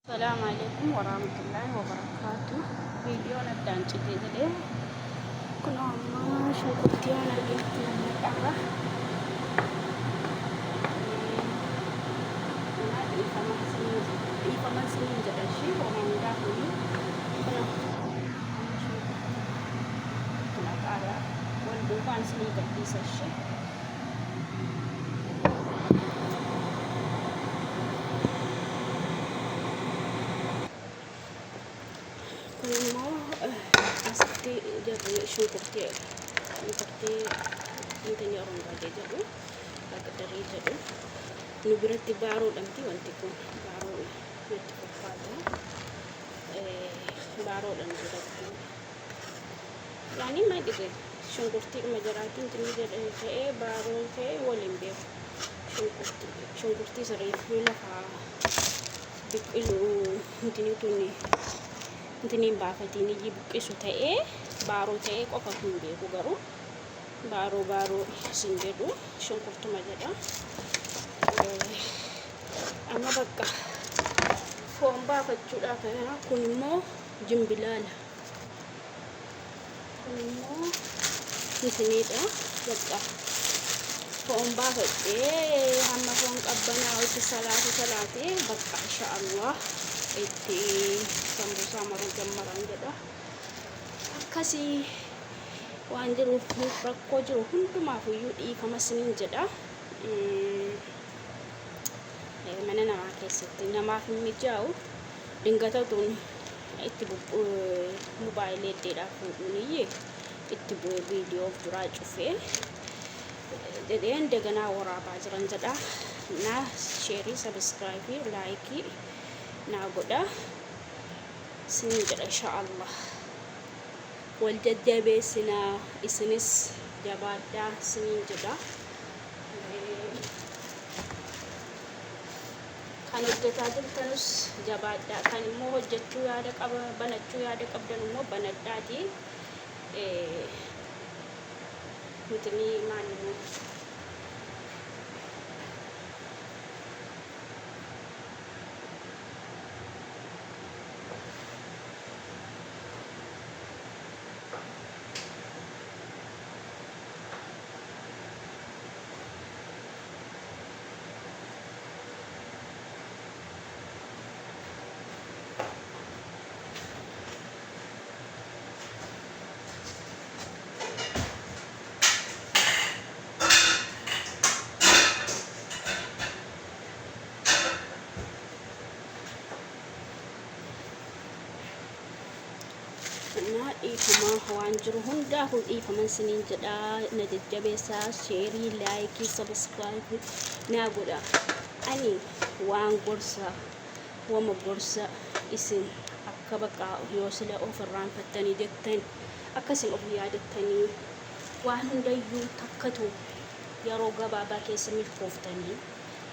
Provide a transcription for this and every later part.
السلام عليكم ورحمة الله وبركاته. فيديو ندان جديد كنا ما شوفتي أنا جبت من القهوة ما أدري كم سنين جدا شيء وما ندافني كنا قارا والبوبان سنين قديس الشيء asiti jadi syukurti intanya orang baca jadi agak dari jadi nuberati baru nanti wantiku baru nanti pada baru dan berarti yani mai dike syukurti majarati intanya jadi baru ke walimbe syukurti sarifu lah bikilu intanya tu ni intini bafatini jibuqisu ta'e baaro ta'e qofa hin beeku garuu baaro sin jedhu shunkurtuma jedha amma bakka foon baafachuudhaaf kun immoo jimbilaala kun immoo intiniidha bakka foon baafadhee hamma foon qabbanaa itti salaatee bakka insha Allah itti sambusa maru jammaran jedha akkasii waan jiruuf rakkoo jiru hundumaaf iyyuu dhiifama sinin jedha mana namaa keessatti namaaf hin mijaa'u dingatatuun itti mobaayilii eddeedhaaf fuudhuuniyyee itti bu'ee viidiyoo duraa cufee jedhee እንደገና waraabaa jiran jedha na sheerii sabskraayibii laayikii naa godha sinin jedha inshaallah wal jajjabeessinaa isinis jabaadhaa sinin jedha kan hojjetaa jirtanus jabaadhaa kan immoo hojjechuu yaada banachuu yaada qabdan immoo banadhaatii mutini maalimu na ifama waan jiru hundaafuu ifaman sinin jedha na jajjabeessaa sheerii laayikii sabskraayibii naa godha ani waan gorsa wama gorsa isin akka bakka yoo sila ofirraan fattanii jettan akkasin of yaadattanii waan hundayyuu takkatu yeroo gabaabaa keessa milkooftanii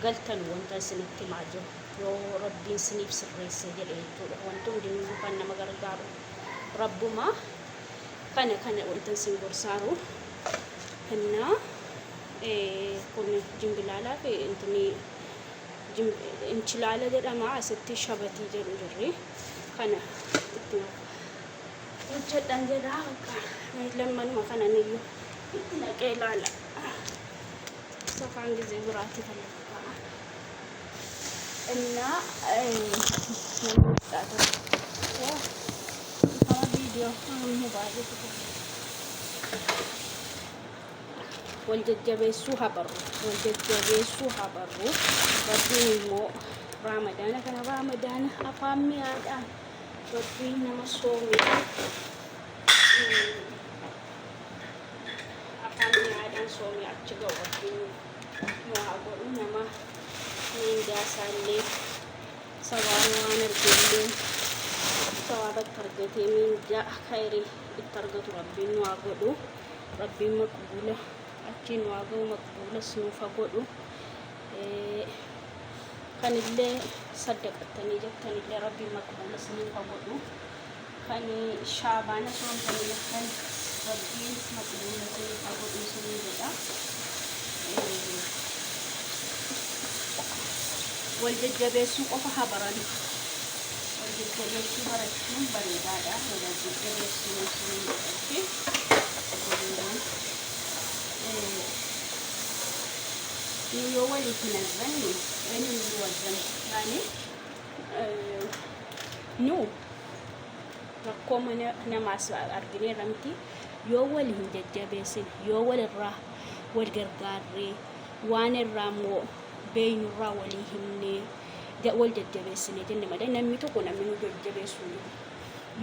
galtan wanta isinitti himaa jiru yoo rabbiin isiniif sirreesse jedhe jechuudha wanti hundinuu kan nama gargaaru rabbuma kana wanta isin gorsaaru hinna kun jimbilaala fi intini inchilaala jedhama asitti shabatii jedhu jirri kana itti hojjedhan jedha lammanuma kana niyyuu itti naqee ilaala safaan gisee biraatti talaqaa inna waljajjabeessuu habarru rabbiin immoo raamadaana kana raamadaana afaan mi'aadhaan rabbiin nama soome afaan mi'aadhaan soome achi ga'u rabbiin waa godhu nama miindaasallee sabaan waan argellee sawabat targetee minja khairi ittargatu rabbiin waa godhu rabbiin maqbuula achiin waa ga'u maqbuula sinuufa godhu kanillee saddaqattanii jettanillee rabbiin maqbuula sinuufa godhu kan shaabaana soomtanii jettan rabbiin maqbuula sinuufa godhu sinii jedha wal jajjabeessuu qofa habarani jajjabeessuu barachuun bareedaadha. Yeroo jajjabeessuu sun godhachi yoo waliif hin arganne eenyuun wajjin yaani nu rakkoo mana namaas argineerra miti yoo wal hin jajjabeessin yoo walirraa wal gargaarree waan irraa immoo beeynurraa walii himnee wal jajjabeessine jenne malee namni tokko namni nu jajjabeessuu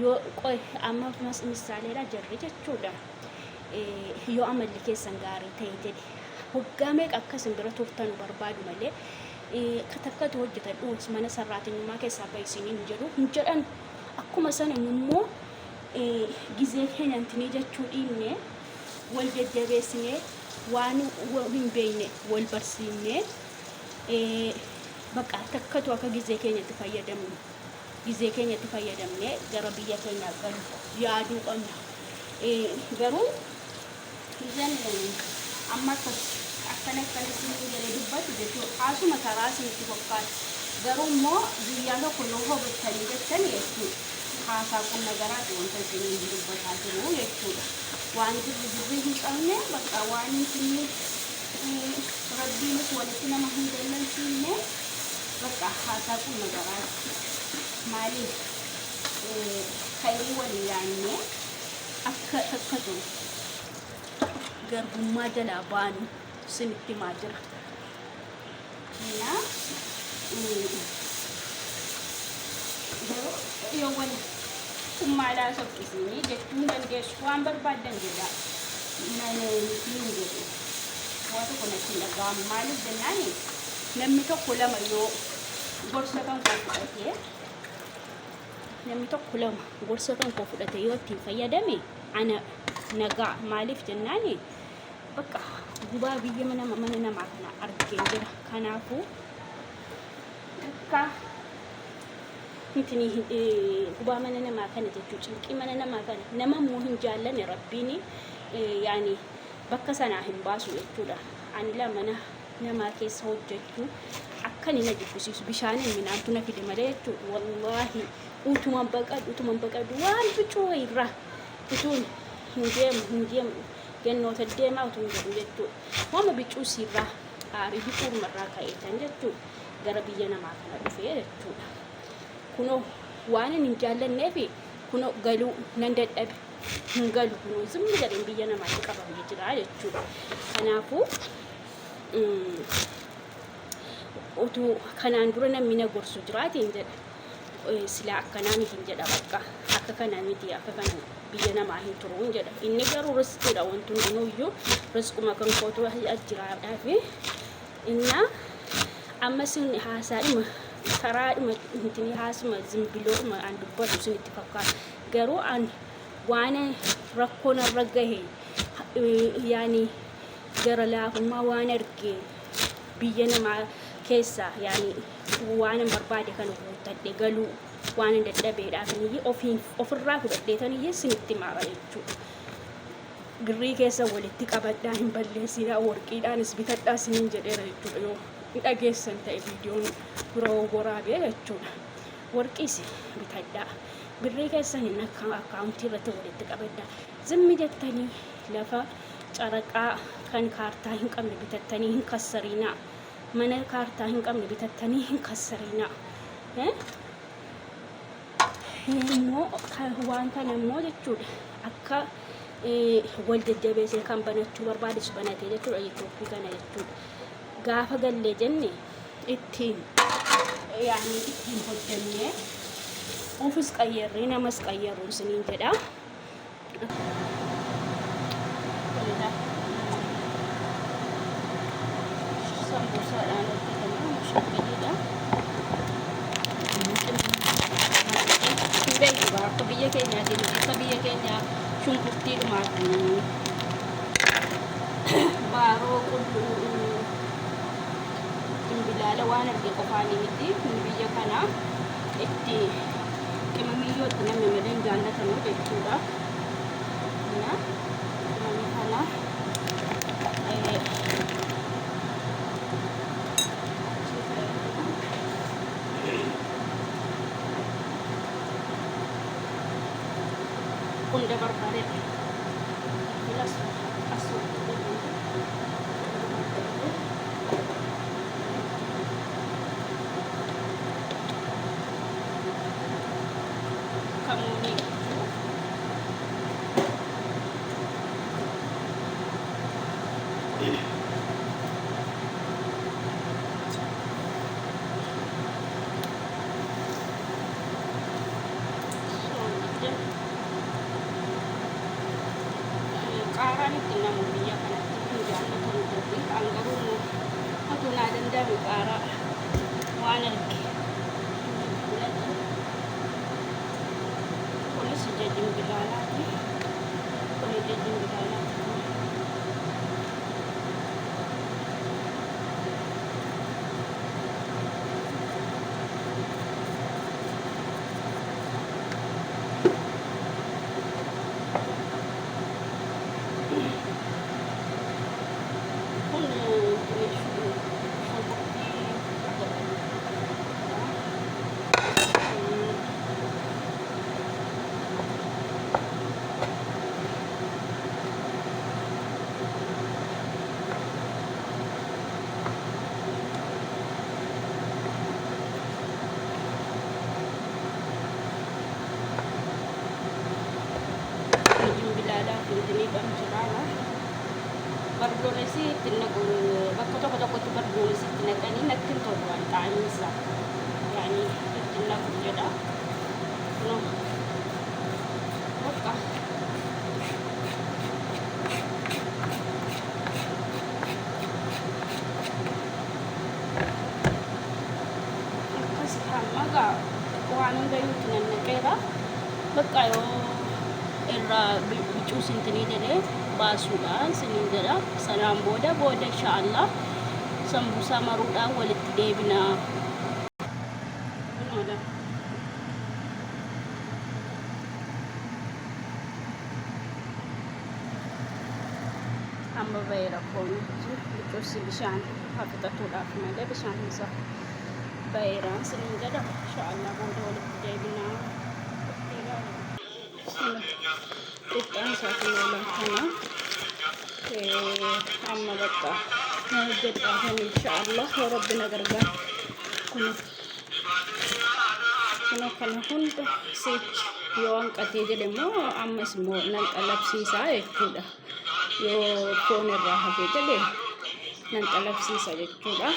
yoo qoy amma misaaleedha jarri jechuudha. Yoo amalli keessan gaarii ta'e jedhe hoggaa meeqa akkasin bira turtan barbaadu malee katakkatu hojjetadhu mana sarraatinummaa keessaa baay'isiniin hin jedhan akkuma sana immoo gizee keenyantinii jechuu dhiibne wal jajjabeessinee waan hin beekne wal barsiifnee bakka takkatu akka gizee keenyatti fayyadamne gara biyya keenyaa galu yaaduu qabna. Garuu gizeen amma akkana isin jedhee dubbatu jechuudha. Haasuma karaa isinitti fakkaata. Garuu immoo guyyaa tokko yoo hubattanii jettanii jechuudha. Haasaa qonna garaati wanta isin dubbataa jiru jechuudha. Waan jirri hin qabne bakka waan isin rabbiinis walitti nama hin dallansiifne bakka haasaa qonna garaati. Maaliif khayrii waliin yaadne akka takkatu garbummaa jalaa baanu isinitti maa jira. Yoo wal kummaalaa soqqisanii jechuun dandeessu waan barbaadan jedha. Hin jedhu waan tokko natti dhaga'amu maaliif jennaan namni tokko lama yoo gorsa kan koo fudhate yoo ittiin fayyadame ana nagaa maaliif jennaan bakka gubaa biyya mana namaa kana argeen jira. Kanaafuu akka gubaa mana namaa kana jechuu cinqii mana namaa kana nama immoo hin jaallanne rabbiin yaani bakka sanaa hin baasu jechuudha. Ani mana namaa keessa hojjechuu akka ni na jibbisiisu bishaaniin minaantu na fide malee jechuudha. Wallaahi utuman baqadu waan bicuu irraa utuun hin deemu gennoota deemaa utuu hin jedhu jechuudha. Waan bicuu sirraa aarii bicuumarraa ka'eetan jechuudha. Gara biyya namaa kana dhufee jechuudha. Kunoo waan hin jaallanneef kunoo galuu nan dadhabe hin galu kunoo zimmi jedheen biyya namaatti qabamee jira jechuudha. Kanaafuu utuu kanaan dura namni na gorsu jiraatiin jedha silaa akkanaa miti hin jedha bakka akka kanaa miti akka kana biyya namaa hin turuun jedha. Inni garuu riskiidha wanti hundinuyyuu riskuma kan kootu ajjiraadhaa fi inna ammas haasaadhuma karaadhuma intini haasuma zimbiloodhuma an dubbatu isinitti fakkaata. Garuu an waan rakkoon irra gahe yaani gara laafummaa waan argee biyya namaa keessa yaani waan barbaade kan guuttadhe galuu waan dadhabeedhaaf ofirraa fudhadheetanii isinitti maara jechuudha. Birrii keessa walitti qabadhaa hin balleessinaa warqiidhaanis bitadhaa isiniin jedheera jechuudha. Yoo dhageessan ta'e viidiyoon biroo waraabee jechuudha. Warqiis bitadhaa birrii keessa hin akka akkaawuntii irratti walitti qabadhaa. Zimmi jettanii lafa caraqaa kan kaartaa hin qabne bitattanii hin kassariinaa. Mana kaartaa hin qabne bitattanii hin kassariinaa. Immoo waan kana immoo jechuudha akka wal jajjabeessee kan banachuu barbaadesu banatee jechuudha. Itoophiyaa kana jechuudha. Gaafa gallee jenne ittiin hojjennee ofis qayyarree namas qayyaruu isiniin jedha. Sambuusaadhaan hojjetamu shaqadiidha. Hin beeku akka biyya keenyaatti akka biyya keenyaa shunkurtiidhumaatti baaroo qulluu bilaala waan arge qofaanii miti biyya kana itti qimamiyyootti namni malee hin jaallatamu jechuudha. Qimamii kana Kunda barbare bilas asu kamu ni Karan itu namun dia kan jangan terlalu anggaru aku nak dendam kara mana polis jadi gilala polis jadi gilala ini baru cerah bardonesi tinagu bakto bakto bardonesi tinagani nakin toruan taisa yani tinagu jeda no oka kasih maga kuanun dayu tinan nakera bakayo irra bicuusin tini jedhe baasuudhaan sinin jedha sanaan booda inshaallah sambuusaa maruudhaan walitti deebinaa amma baheera foon bicuusi bishaan hafixatuudhaaf malee bishaan isa baheeraan sinin jedha inshaallah booda walitti deebinaa Ikan satu malam kana, amma baka najib akan insyaallah Rabbina gargar kuno kana hunda sich yoo hanqatee jedhemo ammas immoo nan qalabsiisaa jechuudha yoo foon irraa hafee jedhe nan qalabsiisa jechuudha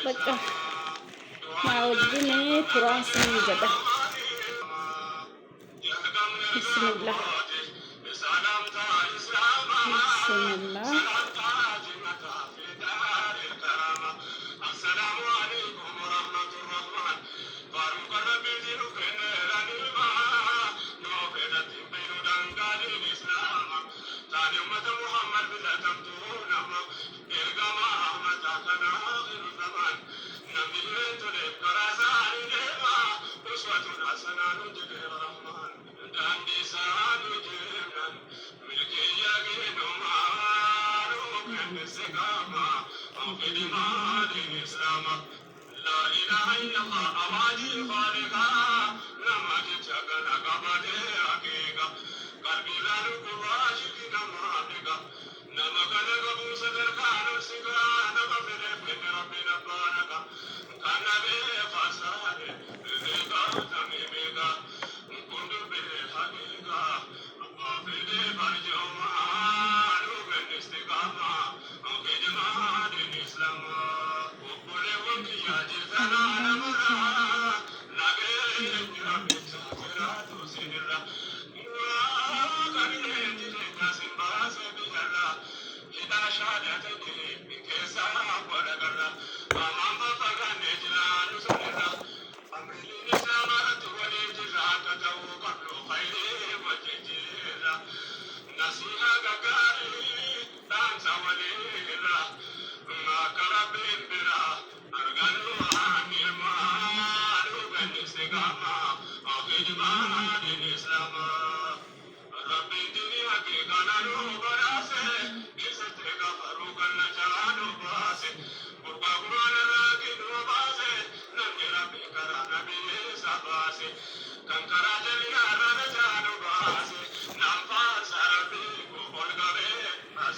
bakka maa wajjin turaan sinii jedha bismillah bismillah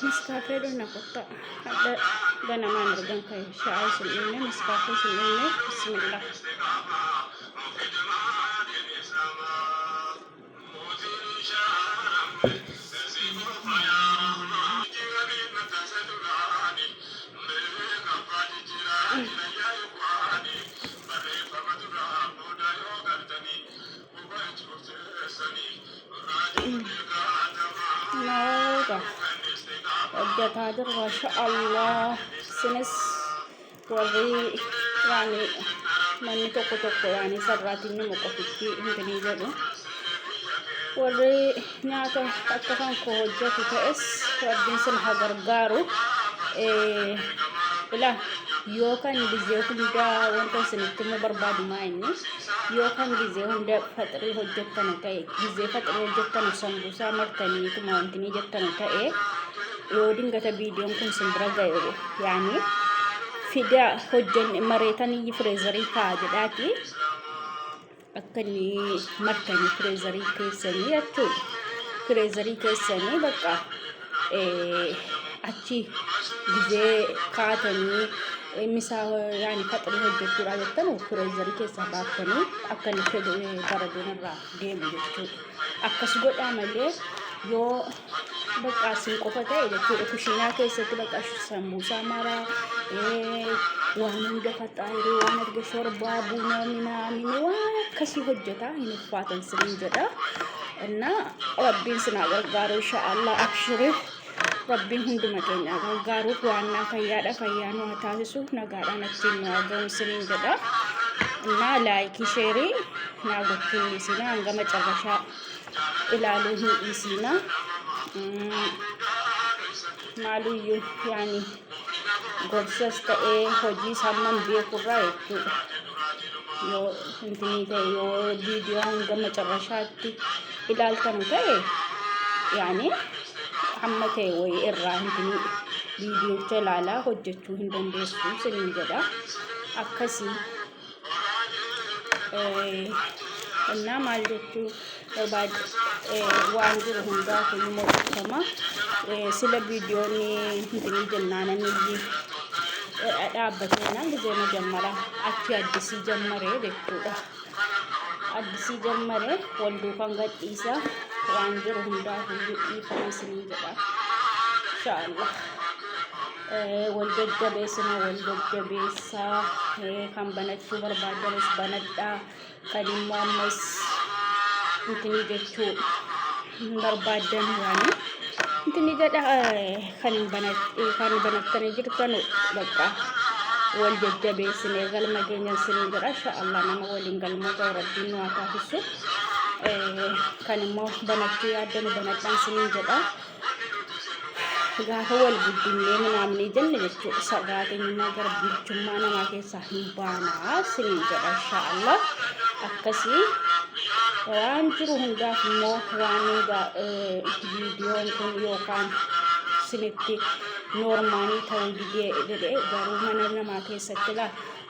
نسكافيه دون نقطة هذا بنا ما نرجع كي شاي سلينا نسكافيه سلينا بسم الله نوغا الجتادر ما شاء الله سنس وري يعني من توكو يعني سراتيني مقفتي هندني جدو وري نياتا أكفان كوجة تأس ودين سنها غرغارو لا يوكان بيزيو كندا وانتو سنتمو بربادو مايني يوكان بيزيو هندا فتري هجتانو تاي بيزيو فتري هجتانو سمبوسا مرتاني كما انتني جتانو تاي يودين غتا فيديو كن سندرا غايرو يعني فيدا هجن مريتاني فريزري كاجداتي أكني مرتاني فريزري كيساني يتو فريزري كيساني بقى أتي بيزي كاتني مساو يعني فترة هجتو راجتانو فريزري كيسا باكتني أكني فيدو باردون الرا ديم جتو أكسقود عملي يو بقى سنقفتا يجتو كوشينا كيسا تبقى سمبوسا مرا وانا دفت ايري وانا دغ شوربا بونا من وانا كسي هجتا ينفاتن سنجدا እና ረቢን ስናገርጋሩ ኢንሻአላህ አብሽሪ ረቢን ሁንዱመተኛ ገርጋሩ ዋና ፈያዳ ፈያኑ አታስሱ ነጋዳነችን ነው ስንጀዳ እና ላይክ ሼሪ ናጎቱን ሲና አንገ መጨረሻ ኢላሉ ሲና ማሉዩ ያኒ ጎርሰስ ተኤ ሆጂ ሳማን ቢኩራ ይቱ ዮ እንትኒ ዮ ቪዲዮ አንገ መጨረሻቲ ኢላልተኑ ተኤ ያኒ አመቴ ወይ እራ እንትኒ ቪዲዮ ቸላላ ሆጀቹ እንደንደሱ ስንጀዳ አከሲ እና ማለቱ ባድ ዋንጅር ሁንዳ ሁሉም ስለ ቪዲዮኒ እንትኒ ጀናነኒ አዳበተና ጊዜ መጀመሪያ አቺ አዲስ ጀመረ ደኩዳ አዲስ ጀመረ ወልዱ ካንጋጢሳ ዋንጅር ሁንዳ ሁሉ ይፈስኒ ጀዳ ኢንሻአላህ ወልደገበስና ወልደገበሳ ካምበነቹ በርባደረስ በነዳ ከዲሟመስ እንትኒ ጀቹ በርባደን ያኒ እንትኒ ጀዳ ካን በነተነ ጅርተኑ በቃ ወልደገበስኔ ገልመገኘን ስኒ ጀዳ ኢንሻአላህ ነማ ወሊን ገልሞ ረቢኑ አታፍሱ ካንሞ በነቹ ያደኑ በነጣን ስኒ ጀዳ gaafa wal guddinee ምናምን ጀነጀቹ ሰራተኛና ገርብቹማ ነማ ከሳ ሂባና ስኒ ጀዳ ኢንሻአላህ አከሲ ዋንጅሩ ሁንዳፍሞ ዋኒጋ ቪዲዮን ኩን ዮካን ስኒቲ ኖርማኒ ተውዲዴ ደደ ጋሩ መነ ነማ ከሰትላ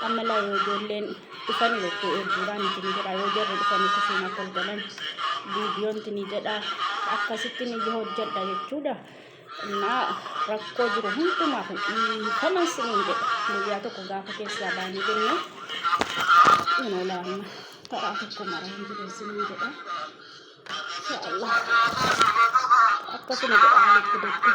አመላ yojolen ifani lekko erduran tini jeda yojer ifani kusina kolgalan videon tini jeda akkasitti ni hojjadha jechuudha እና ረኮ ጅሩ ሁንዱማሁ ከመስኒ እንደ ለያቶ ኮጋፈ ከሳ ባኒ ገኘ ኢኖላና ተራፈኩ ማራ እንደ ስኒ እንደ ኢንሻአላህ አከሰነ በአለክ ደክ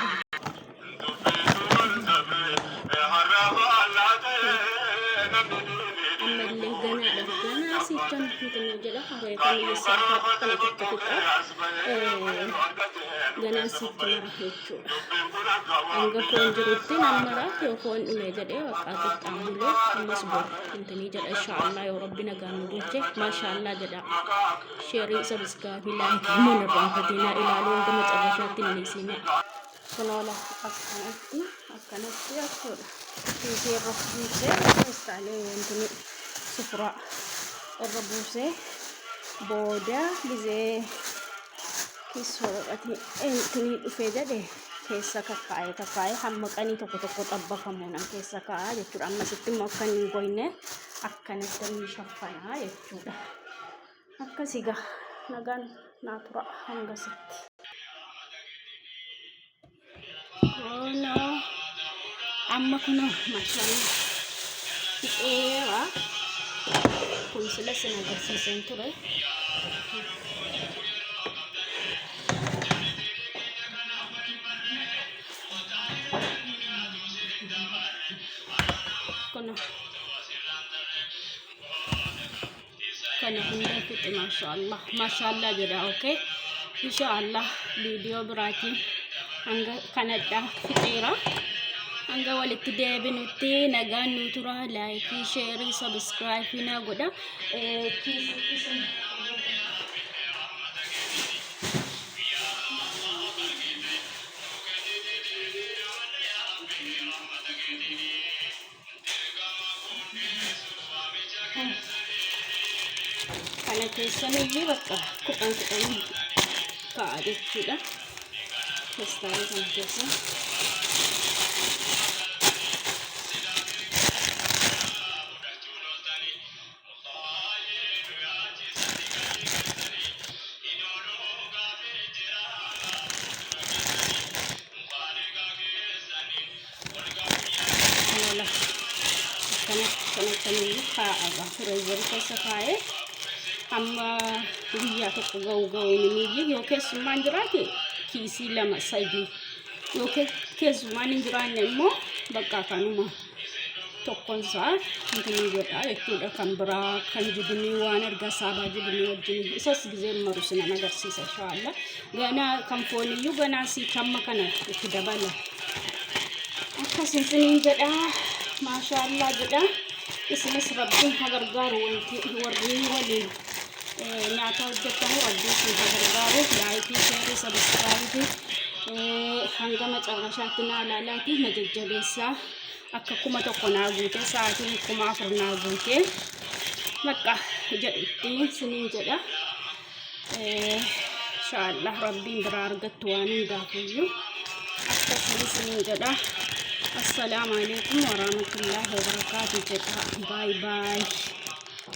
ገና ሲተን እንትን ጀዳ ሀገር ከሚሰራ ከለከከታ ገና ሲተን ሄቹ አንገ ፎንጅሩቲ ነመራ የፎን ኡሜጀደ ወቃት ጣሙሎ መስቦር እንትን ጀዳ ኢንሻአላህ ያ ረቢ ነጋኑ ዱቼ ማሻአላህ ጀዳ ሼሪ ሰብስክራይብ ላይክ ምን ራፈቲና ኢላሉ እንደ መጨረሻት ንሲና ሰላላ አከነቲ ያሶዳ ሲሄሮ ዲሴ ስታለ እንትን ስፍራ ረቡሴ ቦዳ ጊዜ ኪሶራቲ እንትኒ ዱፌጀደ keessa kakkaa'e hammaqanii tokko xabbafamuudhaan keessa kaa'aa jechuudha. Amma sitti immoo akka hin goyne akkanatti ni shaffanaa jechuudha. Akkasii nagaan naa tura hanga sitti. amma kuno mashallah fixeera kun sila sin agarsiisan ture kuno kana hunda fixe mashallah jedha okay inshallah video birati hanga kanadha fixeera hanga walitti deebinutti nagaan nu tura like share subscribe na godha kana keessanillee bakka kuqan ka'a jechuudha testarii kan keessa kanatanii kaa'aba freezer keessa kaa'ee amma guyyaa tokko ga'u ni yoo keessummaan jiraate kiisii 2-3 yoo keessummaan hin jiraanne immoo bakka kanuma tokkonsaa ni godha jechuudha kan biraa kan jibinii waan erga saabaa jibinii wajjin isas gizee maru sinan agarsiisa inshallah gana kan fooniyyuu ganaa si kamma kana itti dabala akkasin sinin jedha mashallah jedha isinis rabbiin hagargaaru wanti warri waliin nyaata hojjetamu rabbiin hagargaaru like share subscribe hanga macarrashaatti na ilaalaati na jajjabeessaa akka kuma tokko naa guute sa'aatiin 4 naa guute bakka jedhutti sinin jedha inshallah rabbiin biraa argattu waan hundaafuyyuu akkasii sinin jedha السلام عليكم ورحمة الله وبركاته. باي باي.